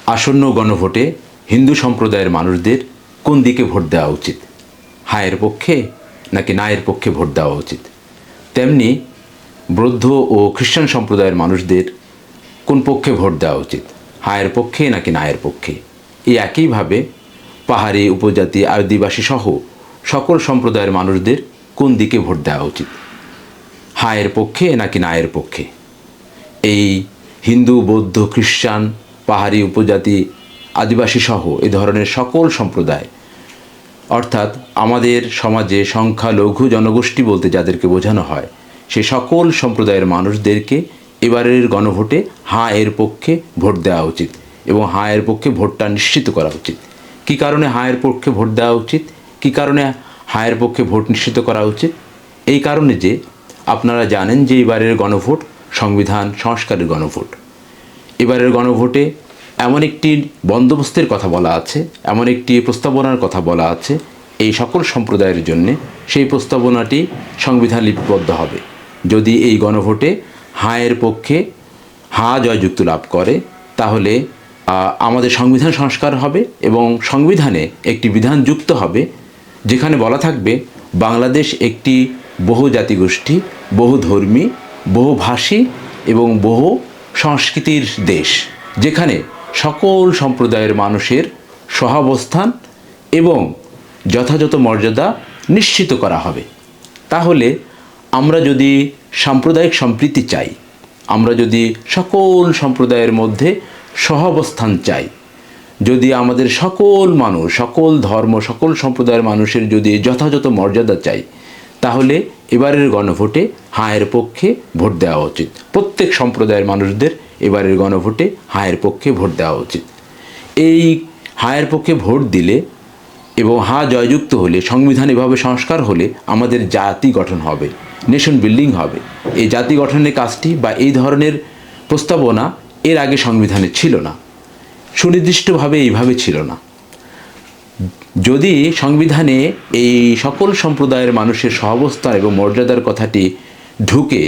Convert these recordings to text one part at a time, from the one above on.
আসন্ন গণভোটে হিন্দু সম্প্রদায়ের মানুষদের কোন দিকে ভোট দেওয়া উচিত, হায়ের পক্ষে নাকি নায়ের পক্ষে ভোট দেওয়া উচিত। তেমনি বৌদ্ধ ও খ্রিস্টান সম্প্রদায়ের মানুষদের কোন পক্ষে ভোট দেওয়া উচিত, হায়ের পক্ষে নাকি নায়ের পক্ষে। এই একইভাবে পাহাড়ি, উপজাতি, আদিবাসী সহ সকল সম্প্রদায়ের মানুষদের কোন দিকে ভোট দেওয়া উচিত, হায়ের পক্ষে নাকি নায়ের পক্ষে। এই হিন্দু, বৌদ্ধ, খ্রিস্টান, পাহাড়ি, উপজাতি, আদিবাসী সহ এ ধরনের সকল সম্প্রদায়, অর্থাৎ আমাদের সমাজে সংখ্যালঘু জনগোষ্ঠী বলতে যাদেরকে বোঝানো হয়, সে সকল সম্প্রদায়ের মানুষদেরকে এবারের গণভোটে হাঁ এর পক্ষে ভোট দেওয়া উচিত এবং হাঁ এর পক্ষে ভোটটা নিশ্চিত করা উচিত। কী কারণে হাঁ এর পক্ষে ভোট দেওয়া উচিত, কী কারণে হাঁ এর পক্ষে ভোট নিশ্চিত করা উচিত? এই কারণে যে আপনারা জানেন যে এবারের গণভোট সংবিধান সংস্কারের গণভোট। এবারের গণভোটে এমন একটি বন্দোবস্তের কথা বলা আছে, এমন একটি প্রস্তাবনার কথা বলা আছে এই সকল সম্প্রদায়ের জন্যে। সেই প্রস্তাবনাটি সংবিধান লিপিবদ্ধ হবে। যদি এই গণভোটে হাঁয়ের পক্ষে হাঁ জয়যুক্ত লাভ করে, তাহলে আমাদের সংবিধান সংস্কার হবে এবং সংবিধানে একটি বিধান যুক্ত হবে যেখানে বলা থাকবে বাংলাদেশ একটি বহু জাতিগোষ্ঠী, বহু ধর্মী, বহুভাষী এবং বহু সংস্কৃতির দেশ, যেখানে সকল সম্প্রদায়ের মানুষের সহাবস্থান এবং যথাযথ মর্যাদা নিশ্চিত করা হবে। তাহলে আমরা যদি সাম্প্রদায়িক সম্প্রীতি চাই, আমরা যদি সকল সম্প্রদায়ের মধ্যে সহাবস্থান চাই, যদি আমাদের সকল মানুষ, সকল ধর্ম, সকল সম্প্রদায়ের মানুষের যদি যথাযথ মর্যাদা চাই, তাহলে এবারের গণভোটে হাঁয়ের পক্ষে ভোট দেওয়া উচিত। প্রত্যেক সম্প্রদায়ের মানুষদের এবারের গণভোটে হাঁয়ের পক্ষে ভোট দেওয়া উচিত। এই হাঁয়ের পক্ষে ভোট দিলে এবং হাঁ জয়যুক্ত হলে, সংবিধান এভাবে সংস্কার হলে আমাদের জাতি গঠন হবে, নেশন বিল্ডিং হবে। এই জাতি গঠনের কাজটি বা এই ধরনের প্রস্তাবনা এর আগে সংবিধানে ছিল না, সুনির্দিষ্টভাবে এইভাবে ছিল না। যদি সংবিধানে এই সকল সম্প্রদায়ের মানুষের সহাবস্থান এবং মর্যাদার কথাটি ঢুকে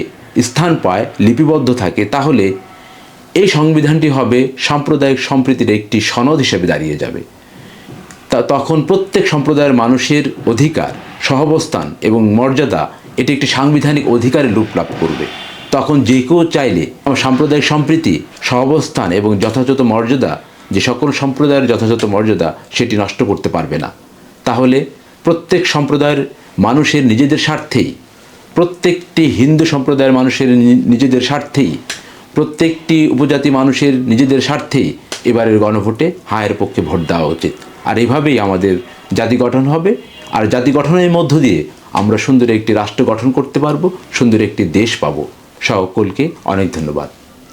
স্থান পায়, লিপিবদ্ধ থাকে, তাহলে এই সংবিধানটি হবে সাম্প্রদায়িক সম্প্রীতির একটি সনদ হিসেবে দাঁড়িয়ে যাবে। তখন প্রত্যেক সম্প্রদায়ের মানুষের অধিকার, সহাবস্থান এবং মর্যাদা এটি একটি সাংবিধানিক অধিকারে রূপ লাভ করবে। তখন যে কেউ চাইলে সাম্প্রদায়িক সম্প্রীতি, সহাবস্থান এবং যথাযথ মর্যাদা, যে সকল সম্প্রদায়ের যথাযথ মর্যাদা, সেটি নষ্ট করতে পারবে না। তাহলে প্রত্যেক সম্প্রদায়ের মানুষের নিজেদের স্বার্থেই, প্রত্যেকটি হিন্দু সম্প্রদায়ের মানুষের নিজেদের স্বার্থেই, প্রত্যেকটি উপজাতি মানুষের নিজেদের স্বার্থেই এবারের গণভোটে হাঁয়ের পক্ষে ভোট দেওয়া উচিত। আর এভাবেই আমাদের জাতি গঠন হবে। আর জাতি গঠনের মধ্য দিয়ে আমরা সুন্দর একটি রাষ্ট্র গঠন করতে পারবো, সুন্দর একটি দেশ পাবো। সকলকে অনেক ধন্যবাদ।